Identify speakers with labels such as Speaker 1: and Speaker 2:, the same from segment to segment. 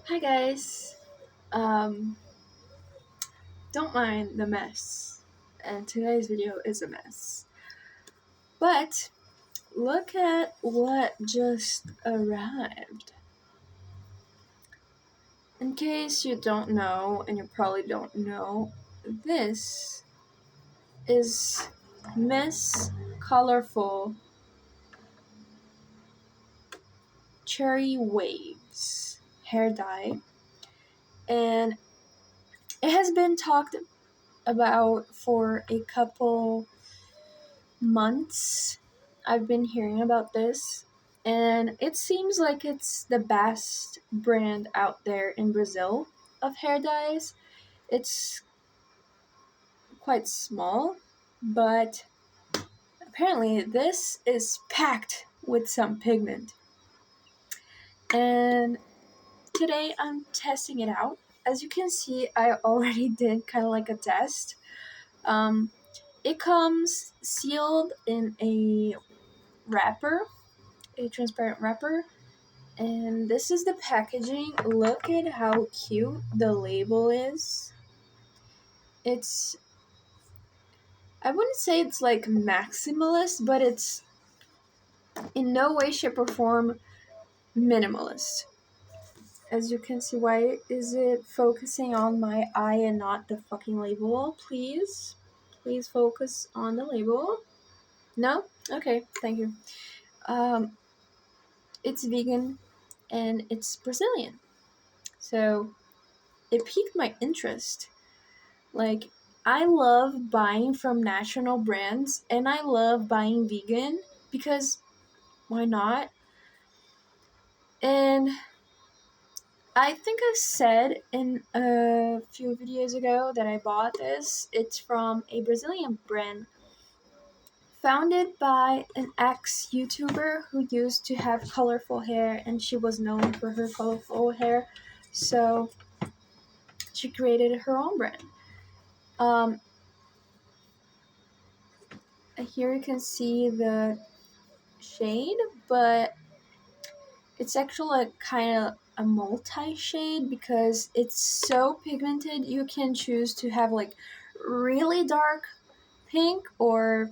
Speaker 1: Hi guys. Um, don't mind the mess. And today's video is a mess. But look at what just arrived. In case you don't know, and you probably don't know, this is Miss Colorful Cherry Waves hair dye. And it has been talked about for a couple months. I've been hearing about this, and it seems like it's the best brand out there in Brazil of hair dyes. It's quite small, but apparently this is packed with some pigment. And today I'm testing it out. As you can see, I already did kind of like a test. Um, it comes sealed in a transparent wrapper. And this is the packaging. Look at how cute the label is. It's, I wouldn't say it's like maximalist, but it's in no way, shape, or form minimalist. As you can see, why is it focusing on my eye and not the fucking label? Please focus on the label. No? Okay, thank you. Um, it's vegan and it's Brazilian. So it piqued my interest. Like, I love buying from national brands and I love buying vegan because why not? And I think I said in a few videos ago that I bought this. It's from a Brazilian brand founded by an ex YouTuber who used to have colorful hair and she was known for her colorful hair. So she created her own brand. Um, Here you can see the shade, but it's actually like kind of a multi-shade because it's so pigmented. You can choose to have like really dark pink or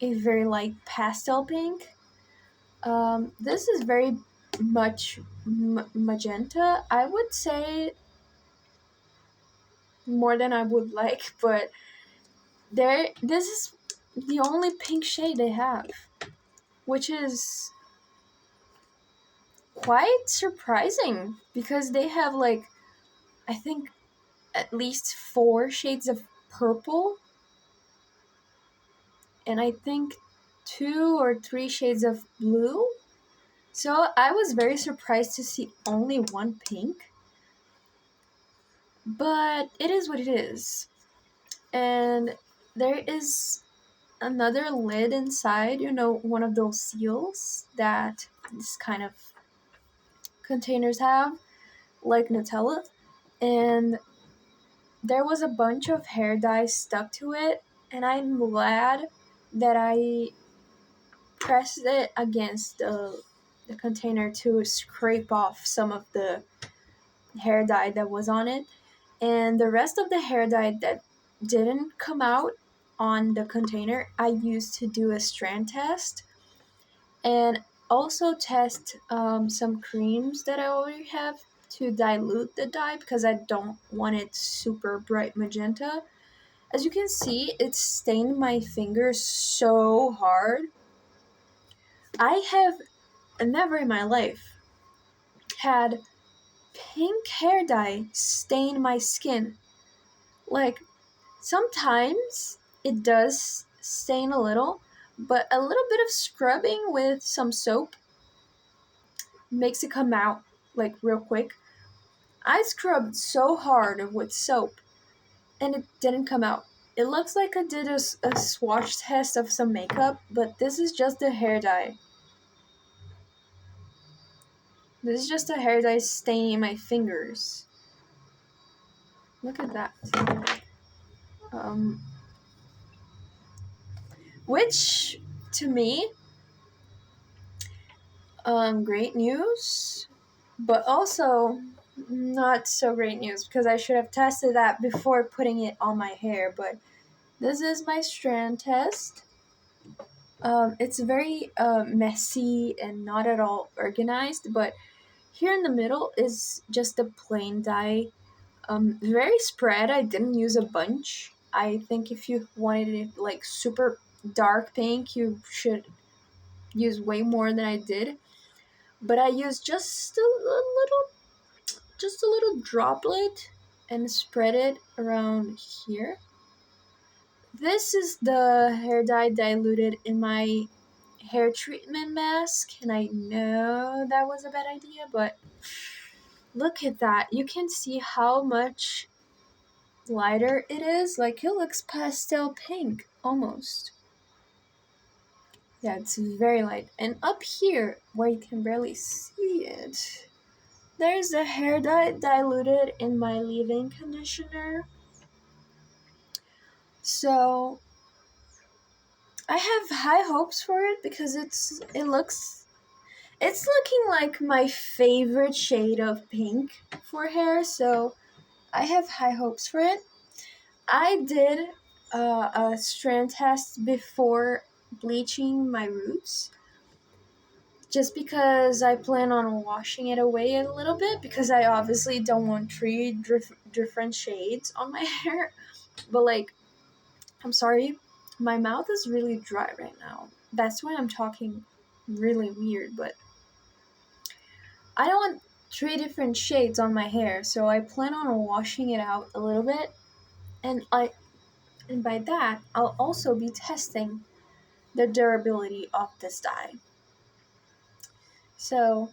Speaker 1: a very light pastel pink. This is very much magenta. I would say more than I would like, but this is the only pink shade they have, which is quite surprising because they have like, I think, at least 4 shades of purple and I think 2 or 3 shades of blue. So I was very surprised to see only one pink, but it is what it is. And there is another lid inside, one of those seals that this kind of containers have, like Nutella. And there was a bunch of hair dye stuck to it, and I'm glad that I pressed it against the container to scrape off some of the hair dye that was on it. And the rest of the hair dye that didn't come out on the container, I used to do a strand test and also test some creams that I already have to dilute the dye because I don't want it super bright magenta. As you can see, it stained my fingers so hard. I have never in my life had pink hair dye stain my skin. Like, sometimes it does stain a little, but a little bit of scrubbing with some soap makes it come out like real quick. I scrubbed so hard with soap and it didn't come out. It looks like I did a swatch test of some makeup, but this is just the hair dye. This is just a hair dye staining my fingers. Look at that. Um, which, to me, great news. But also, not so great news because I should have tested that before putting it on my hair. But this is my strand test. It's very messy and not at all organized, but here in the middle is just a plain dye. Very spread. I didn't use a bunch. I think if you wanted it like super dark pink, you should use way more than I did. But I used just a little droplet and spread it around here. This is the hair dye diluted in my hair treatment mask, and I know that was a bad idea, but look at that. You can see how much lighter it is. Like, it looks pastel pink almost. Yeah, it's very light. And up here, where you can barely see it, there's the hair dye diluted in my leave-in conditioner. So I have high hopes for it because it's looking like my favorite shade of pink for hair. So I have high hopes for it. I did a strand test before bleaching my roots, just because I plan on washing it away a little bit because I obviously don't want three different shades on my hair. But like, I'm sorry, my mouth is really dry right now. That's why I'm talking really weird, but I don't want three different shades on my hair, so I plan on washing it out a little bit. And by that, I'll also be testing the durability of this dye. So,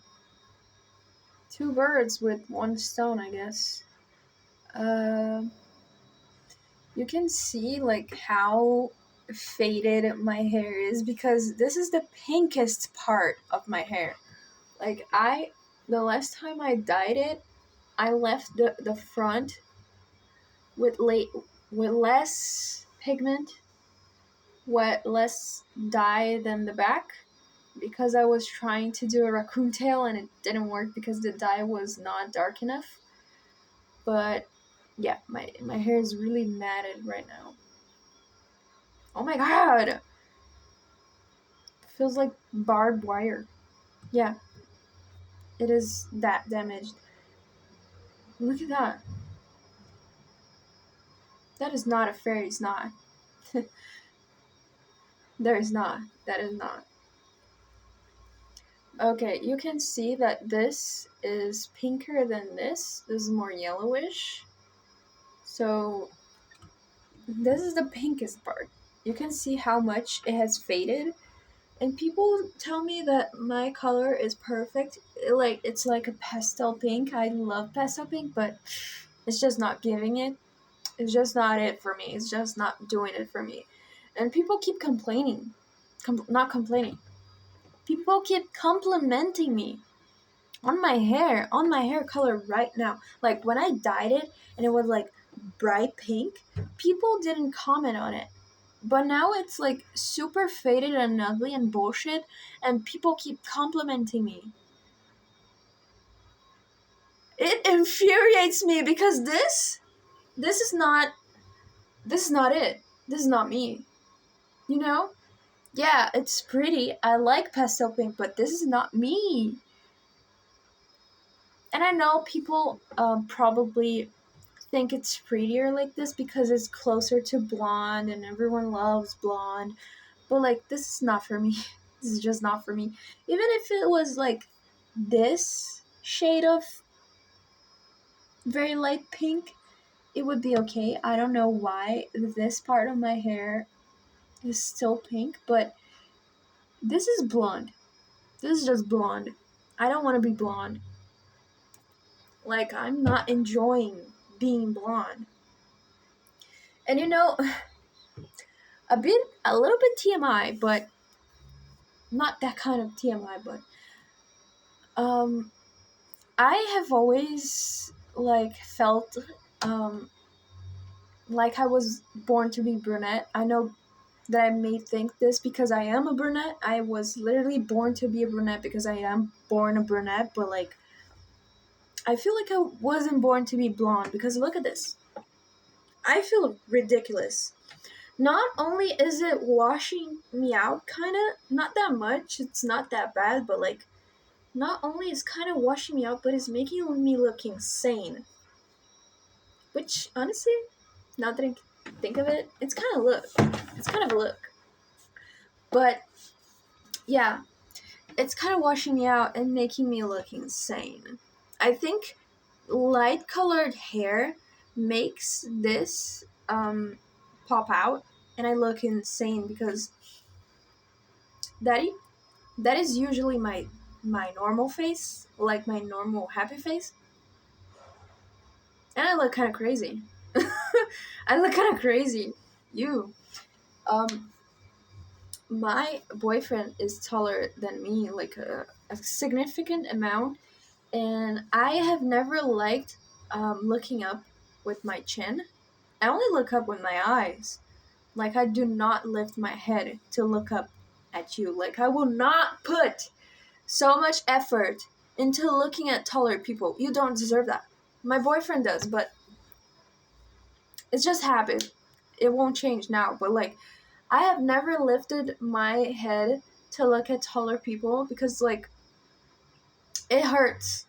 Speaker 1: two birds with one stone, I guess. Uh, you can see like how faded my hair is because this is the pinkest part of my hair. Like, the last time I dyed it, I left the front with with less pigment, less dye than the back, because I was trying to do a raccoon tail and it didn't work because the dye was not dark enough. But yeah, my hair is really matted right now. Oh my god! It feels like barbed wire. Yeah, it is that damaged. Look at that. That is not a fairy snot. There is not. That is not. Okay, you can see that this is pinker than this. This is more yellowish. So this is the pinkest part. You can see how much it has faded. And people tell me that my color is perfect. It's like a pastel pink. I love pastel pink, but it's just not giving it. It's just not it for me. It's just not doing it for me. And people keep complaining. Not complaining. People keep complimenting me on my hair color right now. Like, when I dyed it and it was like bright pink, people didn't comment on it. But now it's like super faded and ugly and bullshit, and people keep complimenting me. It infuriates me because this is not it. This is not me. You know? Yeah, it's pretty. I like pastel pink, but this is not me. And I know people probably think it's prettier like this because it's closer to blonde and everyone loves blonde. But like, this is not for me. This is just not for me. Even if it was like this shade of very light pink, it would be okay. I don't know why this part of my hair is still pink, but this is blonde. This is just blonde. I don't want to be blonde. Like, I'm not enjoying being blonde. And a little bit TMI, but not that kind of TMI, but um I have always like felt like I was born to be brunette. I know that I may think this because I am a brunette. I was literally born to be a brunette because I am born a brunette, but like, I feel like I wasn't born to be blonde because look at this. I feel ridiculous. Not only is it washing me out, kind of, not that much, it's not that bad, but like, not only is kind of washing me out, but it's making me look insane. Which, honestly, now that I think of it, it's kind of look. It's kind of a look. But, yeah, it's kind of washing me out and making me look insane. I think light colored hair makes this pop out, and I look insane because that that is usually my normal face, like my normal happy face, and I look kind of crazy. I look kind of crazy. You, um, my boyfriend is taller than me, like a significant amount, and I have never liked looking up with my chin. I only look up with my eyes. Like, I do not lift my head to look up at you. Like, I will not put so much effort into looking at taller people. You don't deserve that. My boyfriend does, but it's just habit. It won't change now. But, like, I have never lifted my head to look at taller people because, like, it hurts.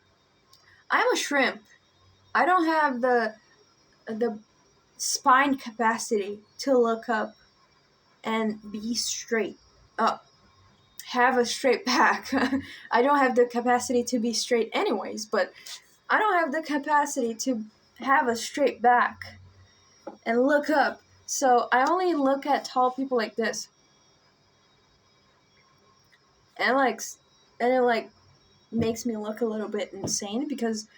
Speaker 1: I'm a shrimp. I don't have the spine capacity to look up and be straight up. Have a straight back. I don't have the capacity to be straight anyways, but I don't have the capacity to have a straight back and look up. So I only look at tall people like this. And it like makes me look a little bit insane because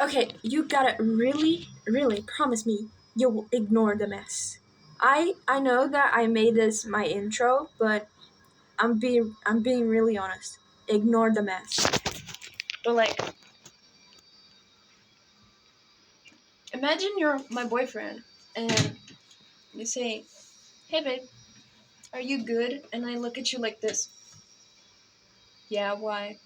Speaker 1: okay, you gotta really, really promise me you will ignore the mess. I know that I made this my intro, but I'm being really honest. Ignore the mess. But like, imagine you're my boyfriend and you say, "Hey babe, are you good?" And I look at you like this. Yeah, why?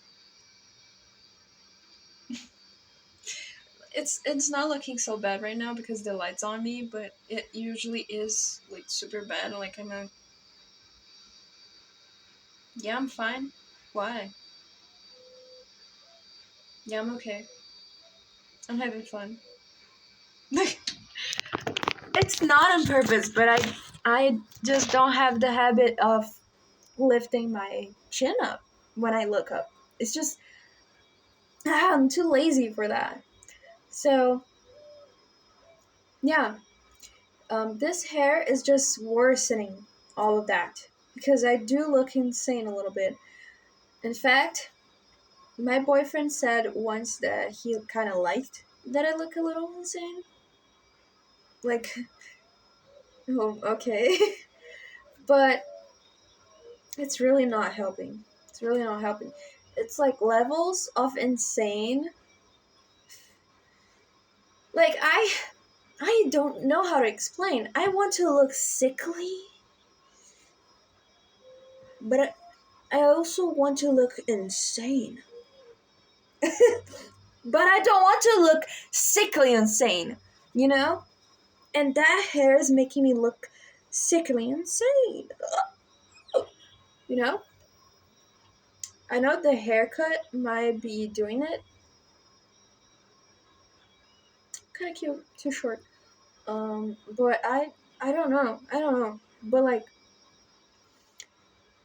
Speaker 1: It's not looking so bad right now because the light's on me, but it usually is like super bad. Like I'm a yeah, I'm fine. Why? Yeah, I'm okay. I'm having fun. It's not on purpose, but I just don't have the habit of lifting my chin up when I look up. It's just I'm too lazy for that. So yeah, this hair is just worsening all of that because I do look insane a little bit. In fact, my boyfriend said once that he kind of liked that I look a little insane. Like, oh, okay. But it's really not helping. It's really not helping. It's like levels of insane. Like, I don't know how to explain. I want to look sickly, but I also want to look insane. But I don't want to look sickly insane, you know? And that hair is making me look sickly insane. You know? I know the haircut might be doing it. Kind of cute, too short. But I don't know. I don't know. But like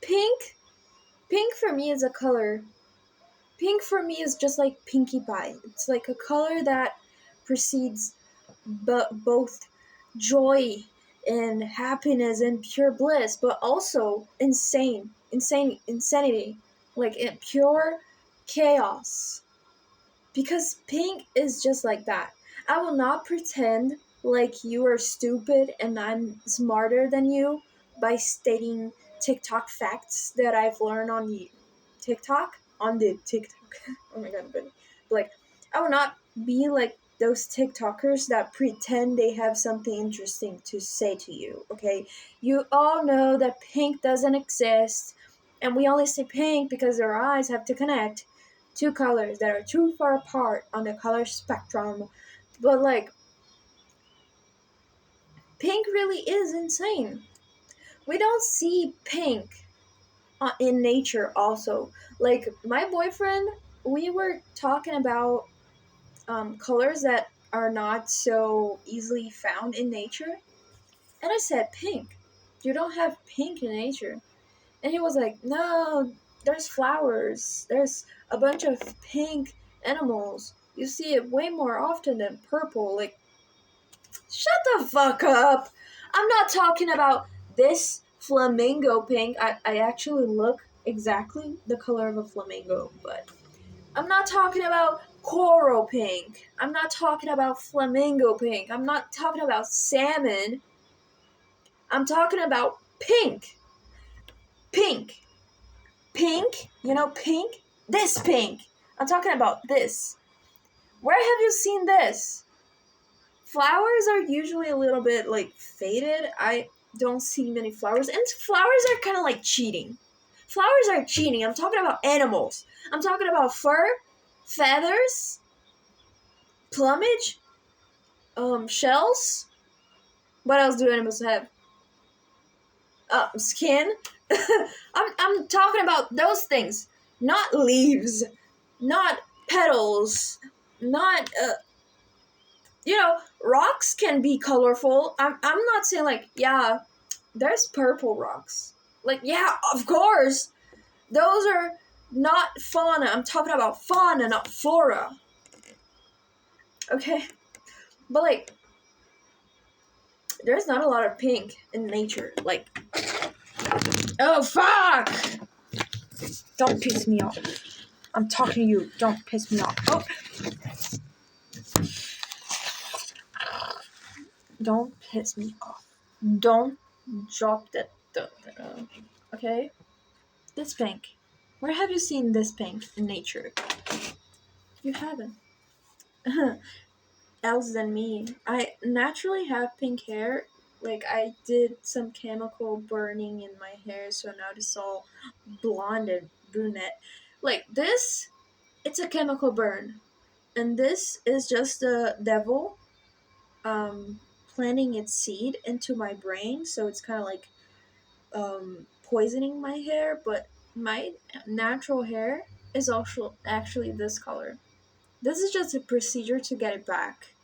Speaker 1: pink, pink for me is a color. Pink for me is just like Pinkie Pie. It's like a color that precedes both joy and happiness and pure bliss, but also insanity, like pure chaos. Because pink is just like that. I will not pretend like you are stupid and I'm smarter than you by stating TikTok facts that I've learned on the TikTok. Oh my god, but like, I will not be like those TikTokers that pretend they have something interesting to say to you, okay? You all know that pink doesn't exist, and we only say pink because our eyes have to connect two colors that are too far apart on the color spectrum. But like, pink really is insane. We don't see pink in nature also. Like my boyfriend, we were talking about colors that are not so easily found in nature. And I said, pink. You don't have pink in nature. And he was like, no, there's flowers. There's a bunch of pink animals. You see it way more often than purple. Like, shut the fuck up. I'm not talking about this flamingo pink. I actually look exactly the color of a flamingo, but I'm not talking about coral pink. I'm not talking about flamingo pink. I'm not talking about salmon. I'm talking about pink. Pink. Pink? You know, pink? This pink. I'm talking about this. Where have you seen this? Flowers are usually a little bit like faded. I don't see many flowers. And flowers are kind of like cheating. Flowers are cheating. I'm talking about animals. I'm talking about fur, feathers, plumage, shells. What else do animals have? Skin. I'm talking about those things, not leaves, not petals, not rocks can be colorful. I'm not saying like, yeah, there's purple rocks. Like, yeah, of course. Those are not fauna. I'm talking about fauna, not flora. Okay? But like, there's not a lot of pink in nature. Like, oh fuck! Don't piss me off. I'm talking to you. Don't piss me off. Oh. Don't piss me off. Don't drop that. Okay? This pink. Where have you seen this pink in nature? You haven't. Else than me. I naturally have pink hair. Like, I did some chemical burning in my hair, so now it's all blonde and brunette. Like, this, it's a chemical burn. And this is just the devil planting its seed into my brain, so it's kind of like poisoning my hair, but my natural hair is also actually this color. This is just a procedure to get it back.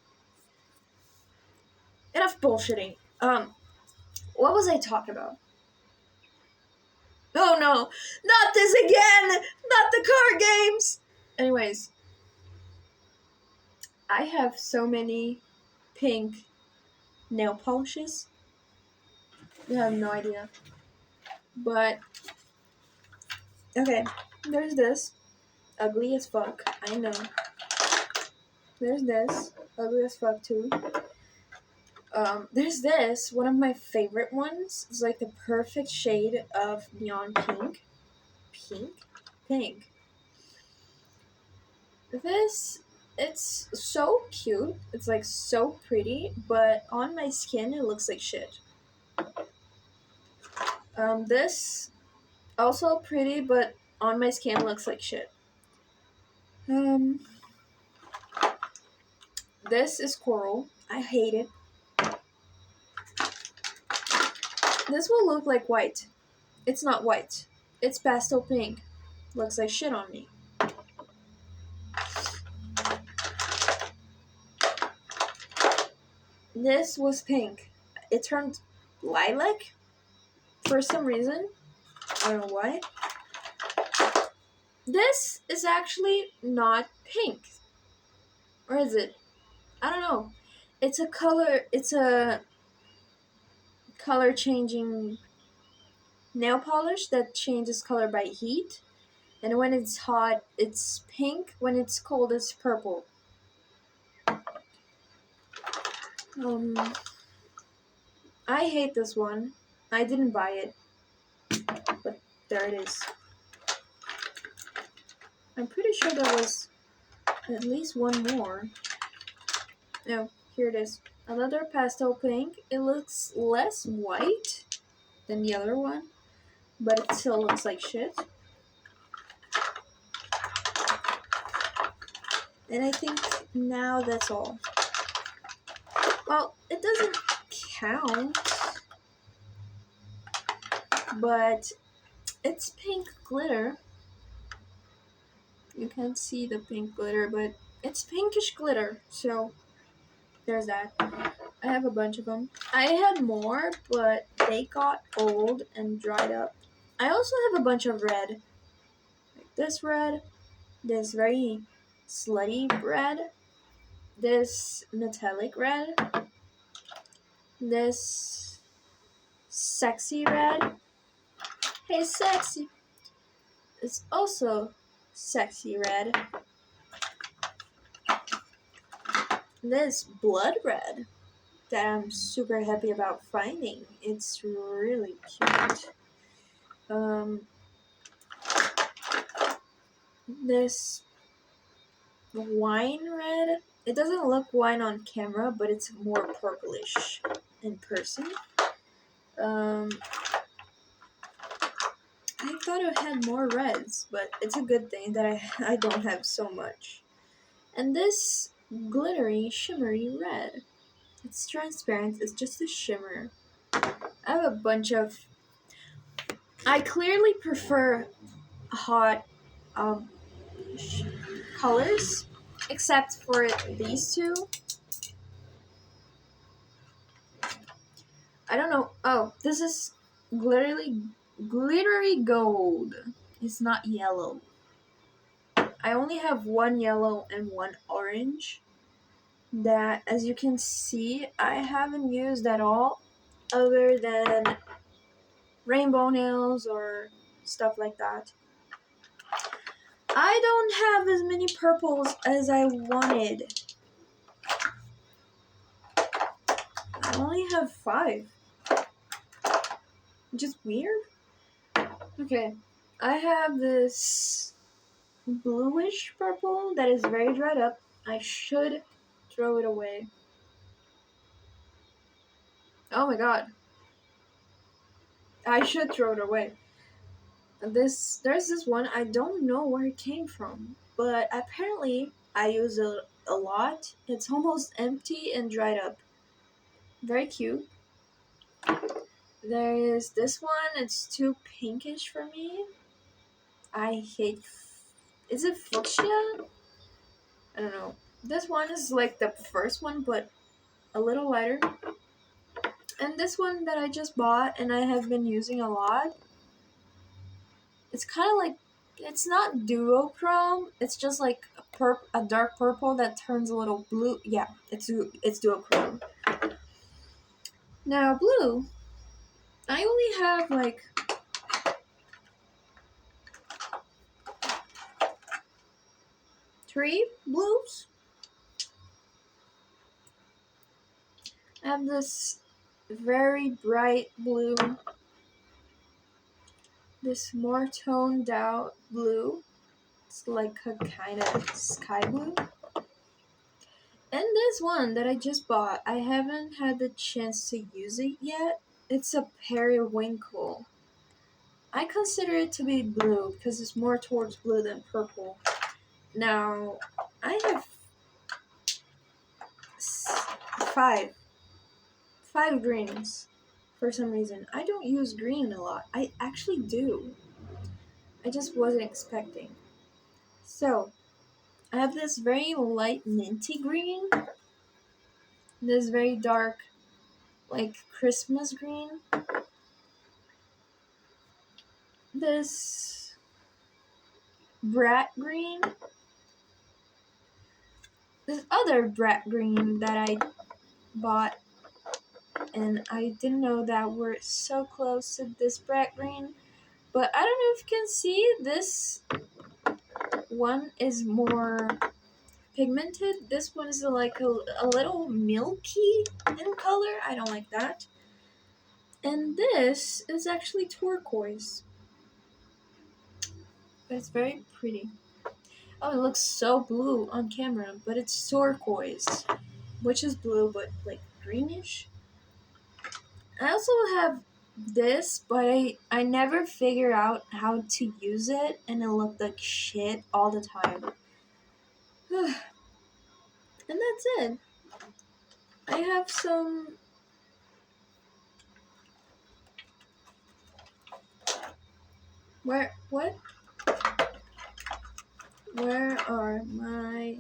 Speaker 1: Enough bullshitting. What was I talking about? Oh no, not this again! Not the card games! Anyways, I have so many pink nail polishes. You have no idea. But, okay, there's this. Ugly as fuck, I know. There's this. Ugly as fuck too. There's this. One of my favorite ones. It's like the perfect shade of neon pink. Pink. This, it's so cute. It's like so pretty, but on my skin it looks like shit. This, also pretty, but on my skin looks like shit. This is coral. I hate it. This will look like white. It's not white. It's pastel pink. Looks like shit on me. This was pink. It turned lilac for some reason. I don't know why. This is actually not pink. Or is it? I don't know. It's a color changing nail polish that changes color by heat. And when it's hot, it's pink. When it's cold, it's purple. I hate this one. I didn't buy it. But there it is. I'm pretty sure there was at least one more. No, here it is. Another pastel pink. It looks less white than the other one, but it still looks like shit. And I think now that's all. Well, it doesn't count, but it's pink glitter. You can't see the pink glitter, but it's pinkish glitter, so there's that. I have a bunch of them. I had more, but they got old and dried up. I also have a bunch of red. Like this red, this very slutty red, this metallic red, this sexy red. Hey, sexy! It's also sexy red. This blood red that I'm super happy about finding. It's really cute. This wine red. It doesn't look wine on camera, but it's more purplish in person. I thought I had more reds, but it's a good thing that I don't have so much. And this glittery, shimmery red. It's transparent, it's just a shimmer. I have a bunch of... I clearly prefer hot colors, except for these two. I don't know. Oh, this is glittery gold. It's not yellow. I only have one yellow and one orange that, as you can see, I haven't used at all other than rainbow nails or stuff like that. I don't have as many purples as I wanted. I only have 5. Which is weird. Okay, I have this bluish purple that is very dried up. I should throw it away. Oh my god. I should throw it away. There's this one, I don't know where it came from, but apparently I use it a lot. It's almost empty and dried up. Very cute. There is this one, it's too pinkish for me. I hate... Is it fuchsia? I don't know. This one is like the first one, but a little lighter. And this one that I just bought and I have been using a lot. It's kind of like... It's not duochrome. It's just like a dark purple that turns a little blue. Yeah, it's duochrome. Now, blue. I only have like... 3 blues. I have this very bright blue, this more toned out blue. It's like a kind of sky blue. And this one that I just bought, I haven't had the chance to use it yet. It's a periwinkle. I consider it to be blue because it's more towards blue than purple. Now, I have 5 greens for some reason. I don't use green a lot. I actually do. I just wasn't expecting. So, I have this very light minty green. This very dark, like Christmas green. This brat green. This other brat green that I bought, and I didn't know that we're so close to this brat green. But I don't know if you can see, this one is more pigmented. This one is like a little milky in color. I don't like that. And this is actually turquoise. But it's very pretty. Oh, it looks so blue on camera, but it's turquoise, which is blue but like greenish. I also have this, but I never figured out how to use it, and it looked like shit all the time. that's it. I have some... What? Where are my...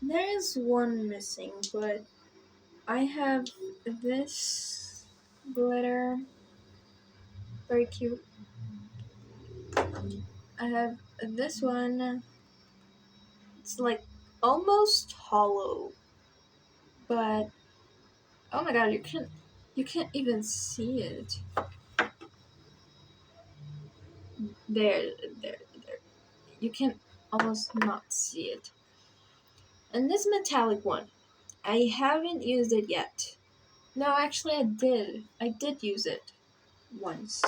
Speaker 1: There is one missing, but I have this glitter. Very cute. I have this one. It's like almost hollow, but oh my god, you can't even see it. There, there. You can almost not see it. And this metallic one, I haven't used it yet. No, actually I did. I did use it once.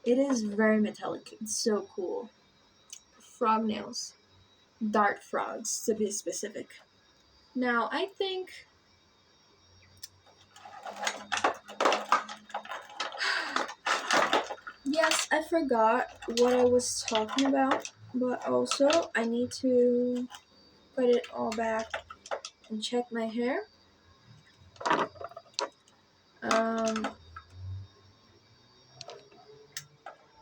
Speaker 1: It is very metallic. It's so cool. Frog nails. Dart frogs, to be specific. Now, I think... Yes, I forgot what I was talking about, but also I need to put it all back and check my hair.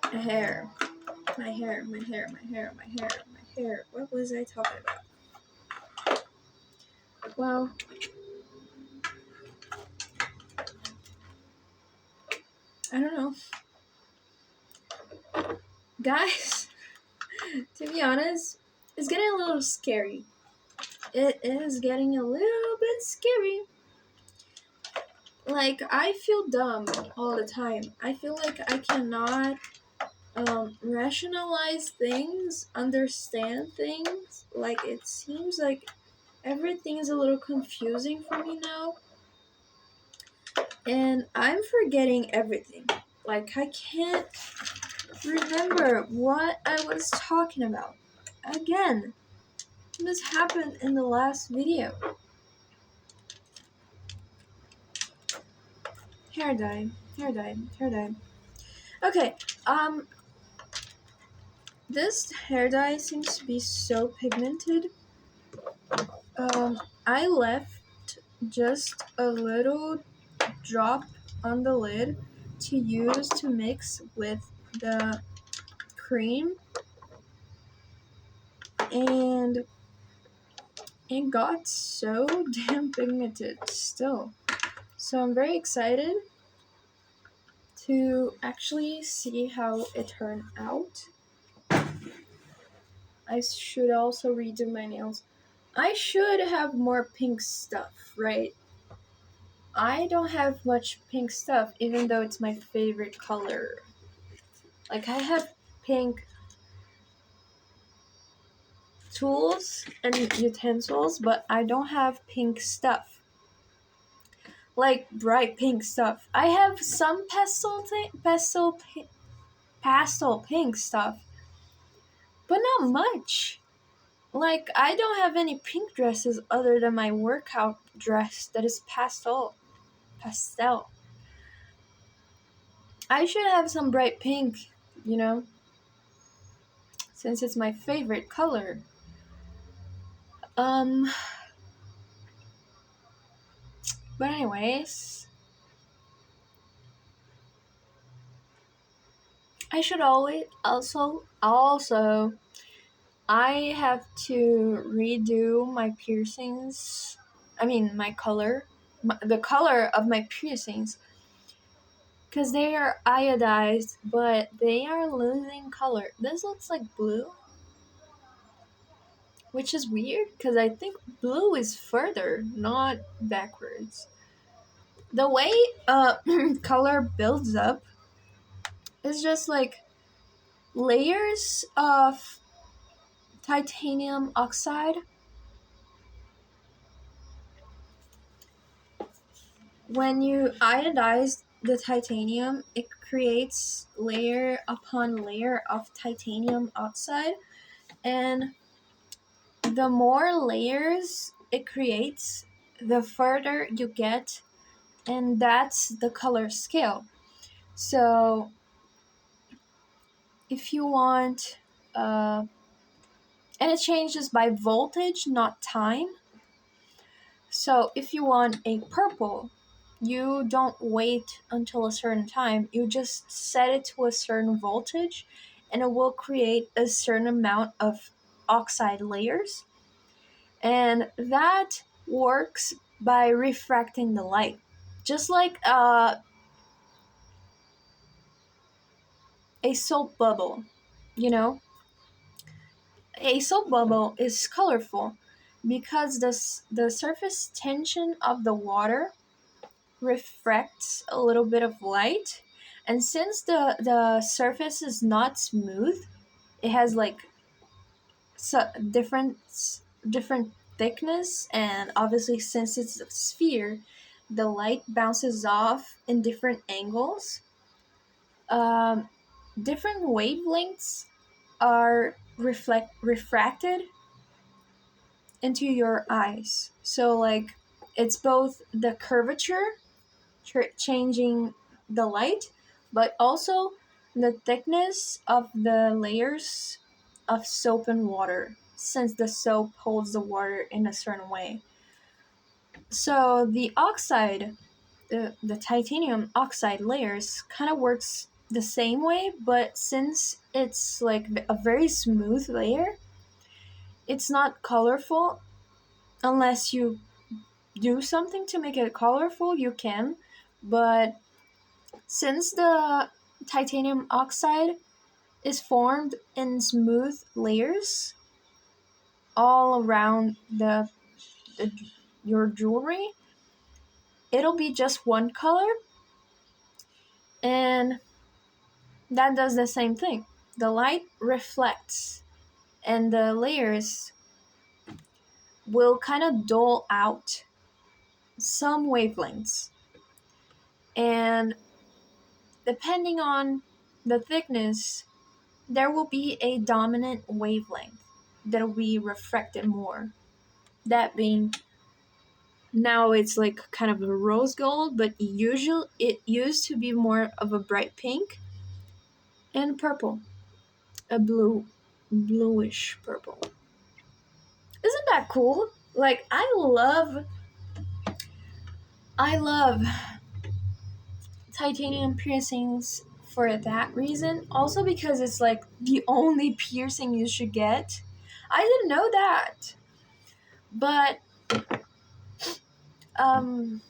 Speaker 1: My hair. What was I talking about? Well, I don't know. Guys, to be honest, it's getting a little scary. It is getting a little bit scary. Like, I feel dumb all the time. I feel like I cannot rationalize things, understand things. Like, it seems like everything is a little confusing for me now. And I'm forgetting everything. Like, I can't remember what I was talking about. Again, this happened in the last video. Hair dye. Okay, this hair dye seems to be so pigmented. I left just a little drop on the lid to use to mix with the cream, and it got so damn pigmented still. So I'm very excited to actually see how it turned out. I should also redo my nails. I should have more pink stuff, right? I don't have much pink stuff, even though it's my favorite color. Like, I have pink tools and utensils, but I don't have pink stuff. Like, bright pink stuff. I have some pastel pink stuff, but not much. Like, I don't have any pink dresses other than my workout dress that is pastel. I should have some bright pink, you know, since it's my favorite color. But anyways, I should always also I have to redo my piercings. I mean, the color of my piercings, because they are iodized, but they are losing color. This looks like blue, which is weird because I think blue is further, not backwards. The way color builds up is just like layers of titanium oxide. When you iodize the titanium, it creates layer upon layer of titanium oxide, and the more layers it creates, the further you get, and that's the color scale. So if you want and it changes by voltage, not time. So if you want a purple, you don't wait until a certain time. You just set it to a certain voltage, and it will create a certain amount of oxide layers. And that works by refracting the light. Just like a soap bubble, you know? A soap bubble is colorful because the surface tension of the water refracts a little bit of light, and since the surface is not smooth, it has like different different thickness, and obviously since it's a sphere, the light bounces off in different angles. um, Different wavelengths are refracted into your eyes, so like it's both the curvature changing the light, but also the thickness of the layers of soap and water, since the soap holds the water in a certain way. So the titanium oxide layers kind of works the same way, but since it's like a very smooth layer, it's not colorful unless you do something to make it colorful. You can, but since the titanium oxide is formed in smooth layers all around the your jewelry, it'll be just one color, and that does the same thing. The light reflects, and the layers will kind of dull out some wavelengths, and depending on the thickness, there will be a dominant wavelength that will be refracted more. That being, now it's like kind of a rose gold, but it used to be more of a bright pink and purple, a bluish purple. Isn't that cool? Like I love titanium piercings for that reason. Also because it's like the only piercing you should get. I didn't know that. But um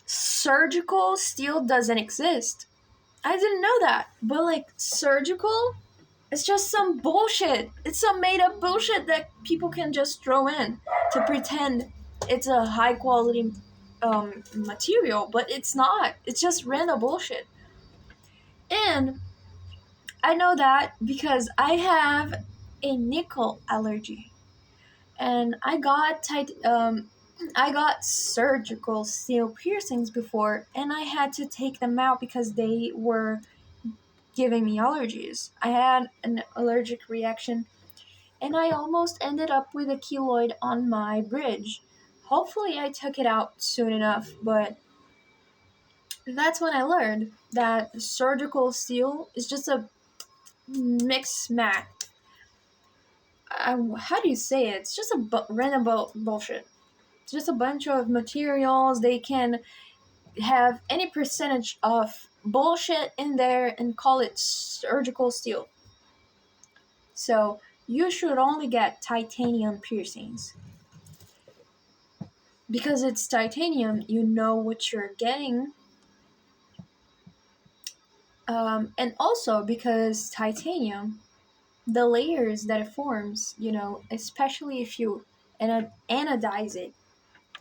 Speaker 1: surgical steel doesn't exist. I didn't know that. But like surgical, it's just some bullshit. It's some made up bullshit that people can just throw in to pretend it's a high quality material, but it's not. It's just random bullshit. And I know that because I have a nickel allergy, and I got surgical steel piercings before, and I had to take them out because they were giving me allergies. I had an allergic reaction, and I almost ended up with a keloid on my bridge. Hopefully, I took it out soon enough, but that's when I learned that surgical steel is just a mix match. How do you say it? It's just a random bullshit. It's just a bunch of materials. They can have any percentage of bullshit in there and call it surgical steel. So you should only get titanium piercings. Because it's titanium, you know what you're getting. And also because titanium, the layers that it forms, especially if you anodize it.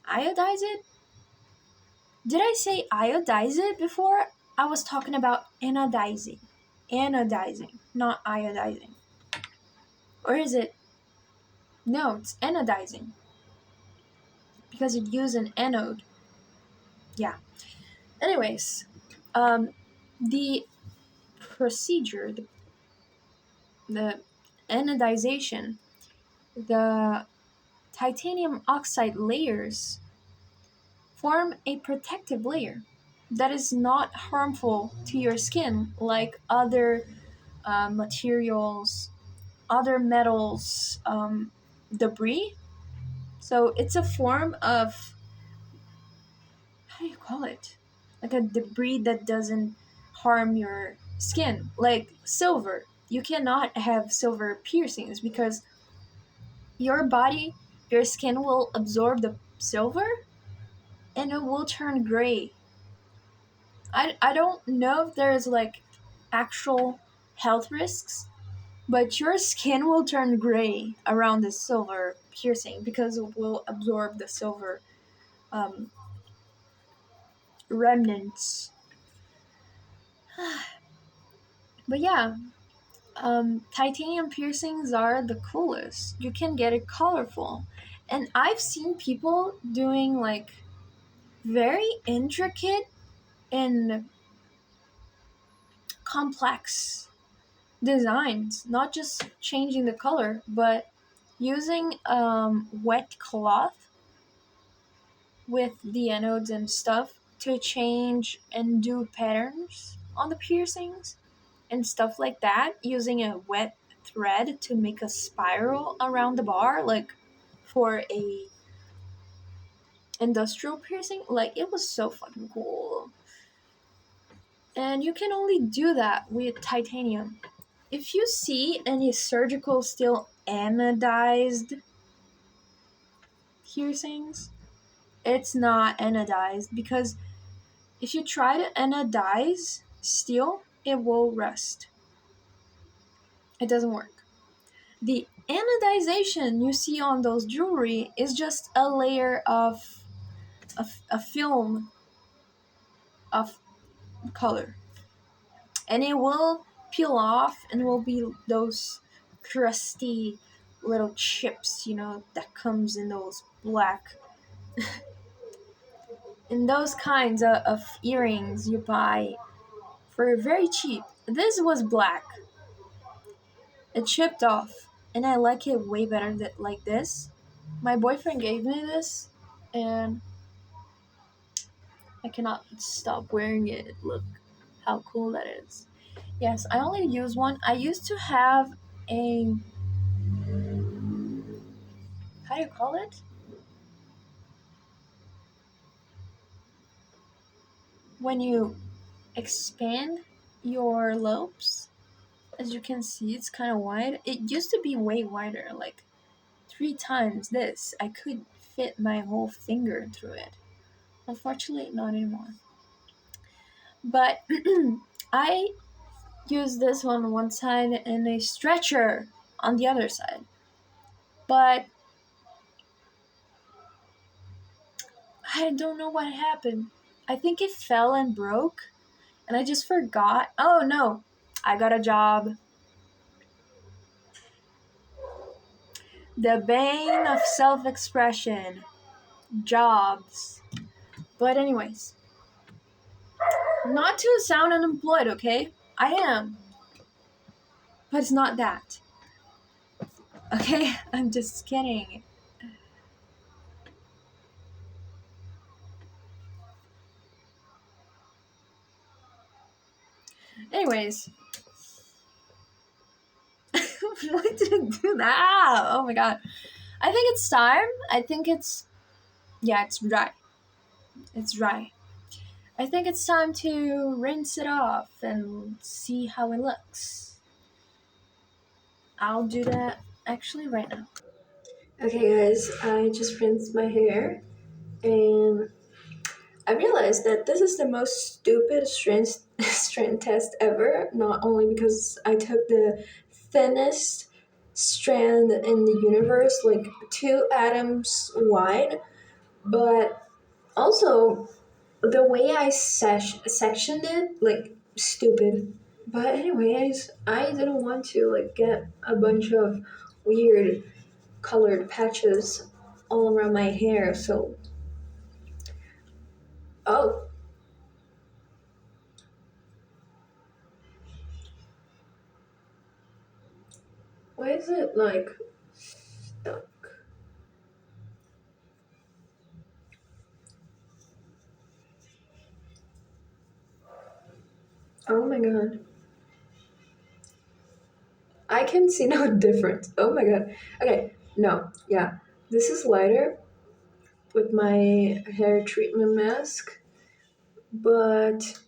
Speaker 1: Iodize it? Did I say iodize it before? I was talking about anodizing. Anodizing, not iodizing. Or is it? No, it's anodizing. Because it used an anode. Yeah. Anyways, the procedure, the anodization, the titanium oxide layers form a protective layer that is not harmful to your skin, like other materials, other metals, debris. So it's a form of, how do you call it? Like a debris that doesn't harm your skin, like silver. You cannot have silver piercings because your body, your skin will absorb the silver and it will turn gray. I don't know if there's like actual health risks, but your skin will turn gray around the silver piercing because it will absorb the silver um, remnants. But yeah, titanium piercings are the coolest. You can get it colorful. And I've seen people doing like very intricate and complex designs, not just changing the color, but using wet cloth with the anodes and stuff to change and do patterns on the piercings and stuff like that, using a wet thread to make a spiral around the bar, like for a industrial piercing. Like, it was so fucking cool. And you can only do that with titanium. If you see any surgical steel anodized piercings, it's not anodized because if you try to anodize steel, it will rust. It doesn't work. The anodization you see on those jewelry is just a layer of a film of color, and it will peel off and will be those crusty little chips, that comes in those black, in those kinds of earrings you buy for very cheap. This was black. It chipped off, and I like it way better like this. My boyfriend gave me this, and I cannot stop wearing it. Look how cool that is. Yes, I only use one. I used to have a, how do you call it? When you expand your lobes, as you can see, it's kind of wide. It used to be way wider, like 3 times this. I could fit my whole finger through it. Unfortunately, not anymore. But I used this on one side and a stretcher on the other side. But I don't know what happened. I think it fell and broke, and I just forgot. Oh no, I got a job. The bane of self expression, jobs. But, anyways, not to sound unemployed, okay? I am. But it's not that. Okay? I'm just kidding. Anyways, why did I do that? Oh my god. I think it's time. I think it's. Yeah, it's dry. It's dry. I think it's time to rinse it off and see how it looks. I'll do that actually right now. Okay, guys, I just rinsed my hair and I realized that this is the most stupid strength test ever. Not only because I took the thinnest strand in the universe, like 2 atoms wide, but also the way I sectioned it, like stupid. But anyways, I didn't want to like get a bunch of weird colored patches all around my hair, so oh, why is it like stuck? Oh my god. I can see no difference. Oh my god. Okay, no, yeah. This is lighter with my hair treatment mask, but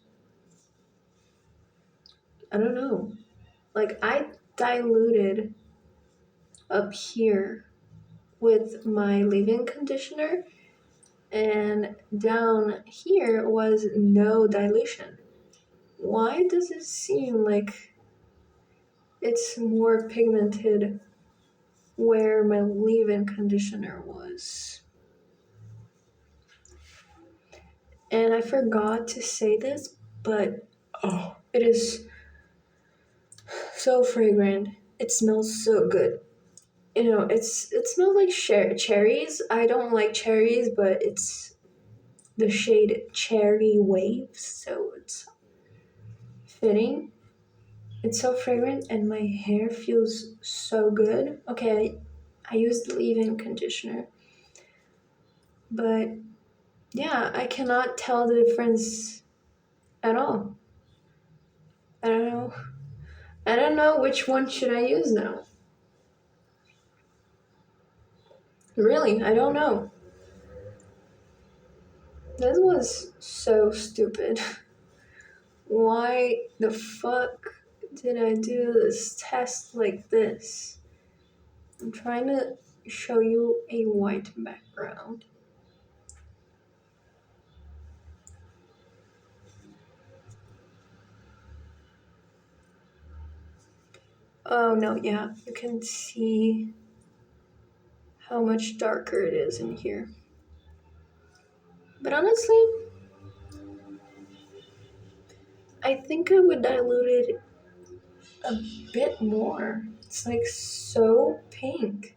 Speaker 1: I don't know. Like, I diluted up here with my leave-in conditioner, and down here was no dilution. Why does it seem like it's more pigmented where my leave-in conditioner was? And I forgot to say this, but oh, it is so fragrant. It smells so good. You know, it smells like cherries. I don't like cherries, but it's the shade Cherry Waves, so it's fitting. It's so fragrant, and my hair feels so good. Okay, I used leave-in conditioner, but yeah, I cannot tell the difference at all. I don't know. I don't know which one should I use now. Really, I don't know. This was so stupid. Why the fuck did I do this test like this? I'm trying to show you a white background. Oh no, yeah, you can see how much darker it is in here. But honestly, I think I would dilute it a bit more. It's like so pink.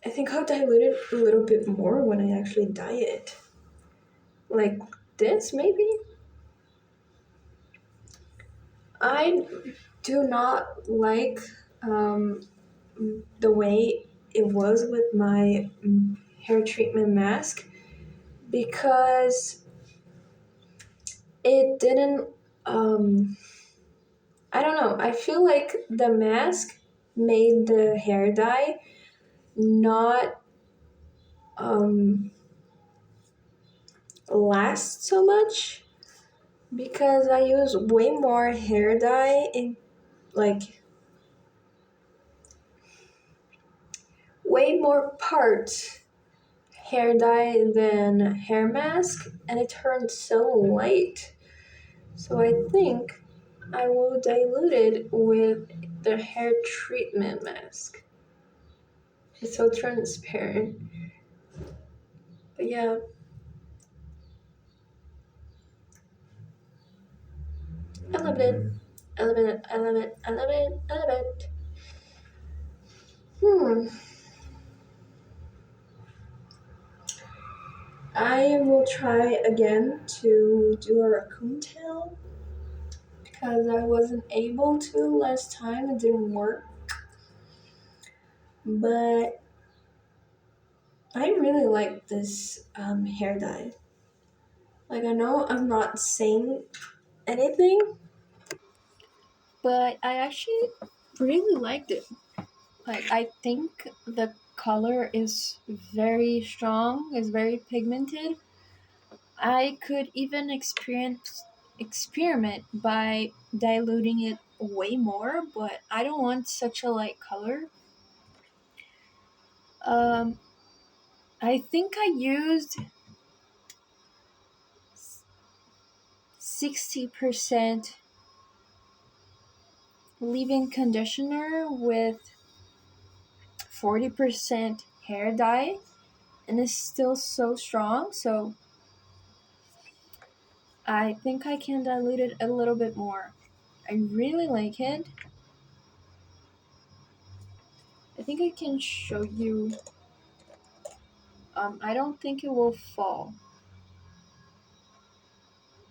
Speaker 1: I think I'll dilute it a little bit more when I actually dye it. Like this, maybe? I do not like um, the way it was with my hair treatment mask because it didn't. I don't know. I feel like the mask made the hair dye not um, last so much because I use way more hair dye in like way more parts hair dye than hair mask, and it turned so light. So I think I will dilute it with the hair treatment mask. It's so transparent. But yeah, I love it. I love it. I love it. I love it. I love it. Hmm. I will try again to do a raccoon tail because I wasn't able to last time. It didn't work. But I really like this hair dye. Like, I know I'm not saying anything, but I actually really liked it. Like, I think the color is very strong, is very pigmented. I could even experiment by diluting it way more, but I don't want such a light color. Um, I think I used 60% leave-in conditioner with 40% hair dye, and it's still so strong. So I think I can dilute it a little bit more. I really like it. I think I can show you. I don't think it will fall.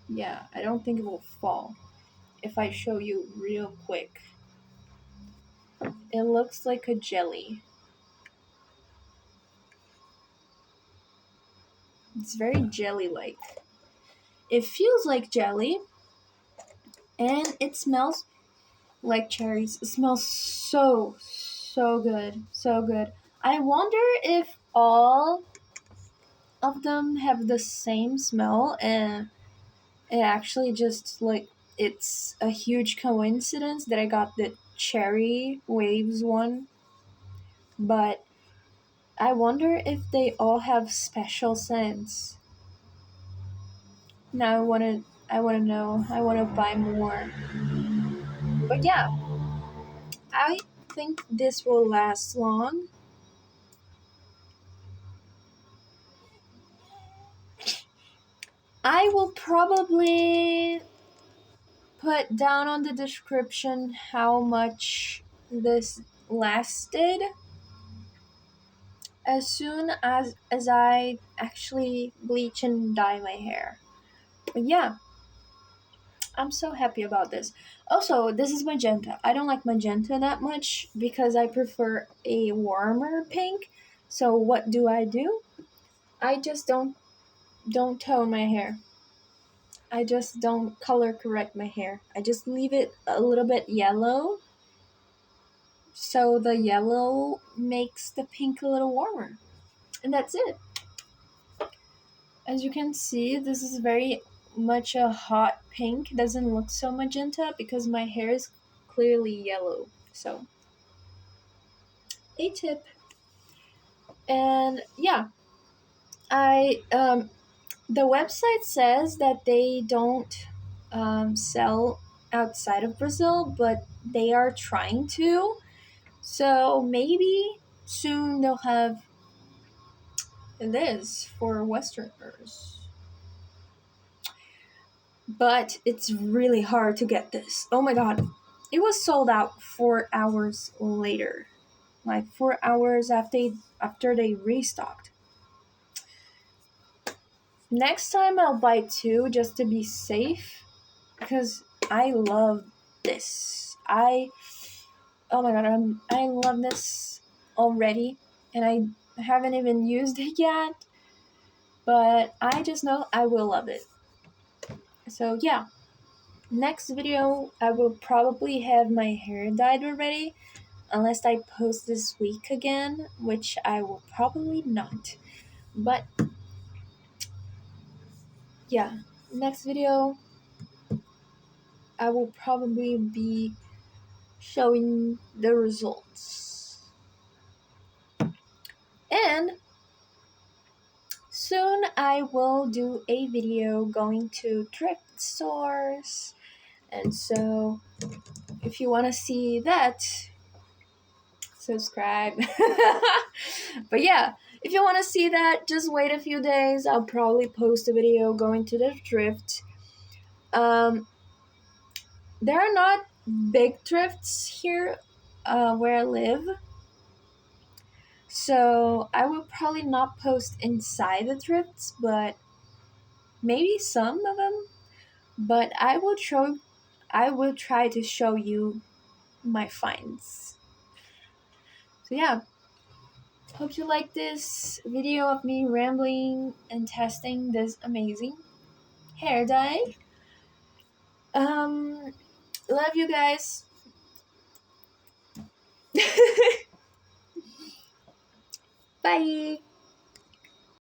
Speaker 1: Yeah, I don't think it will fall. If I show you real quick, it looks like a jelly. It's very jelly-like. It feels like jelly, and it smells like cherries. It smells so good, so good. I wonder if all of them have the same smell, and it actually just like it's a huge coincidence that I got the cherry waves one, but I wonder if they all have special scents. Now I wanna know. I wanna buy more. But yeah, I think this will last long. I will probably put down on the description how much this lasted as soon as I actually bleach and dye my hair. But yeah, I'm so happy about this. Also, this is magenta. I don't like magenta that much because I prefer a warmer pink. So what do? I just don't tone my hair. I just don't color correct my hair. I just leave it a little bit yellow. So the yellow makes the pink a little warmer. And that's it. As you can see, this is very much a hot pink. It doesn't look so magenta because my hair is clearly yellow. So, a tip. And yeah, I the website says that they don't sell outside of Brazil, but they are trying to. So maybe soon they'll have this for Westerners. But it's really hard to get this. Oh my god. It was sold out 4 hours later. Like 4 hours after they restocked. Next time I'll buy two just to be safe because I love this. Oh my god, I love this already and I haven't even used it yet, but I just know I will love it. So yeah, next video I will probably have my hair dyed already unless I post this week again, which I will probably not. But yeah, next video I will probably be showing the results. And soon I will do a video going to thrift stores. And so if you want to see that, subscribe. But yeah, if you want to see that, just wait a few days. I'll probably post a video going to the thrift. There are not big thrifts here where I live. So I will probably not post inside the thrifts, but maybe some of them. But I will try to show you my finds. So yeah, hope you like this video of me rambling and testing this amazing hair dye. Love you guys. Bye.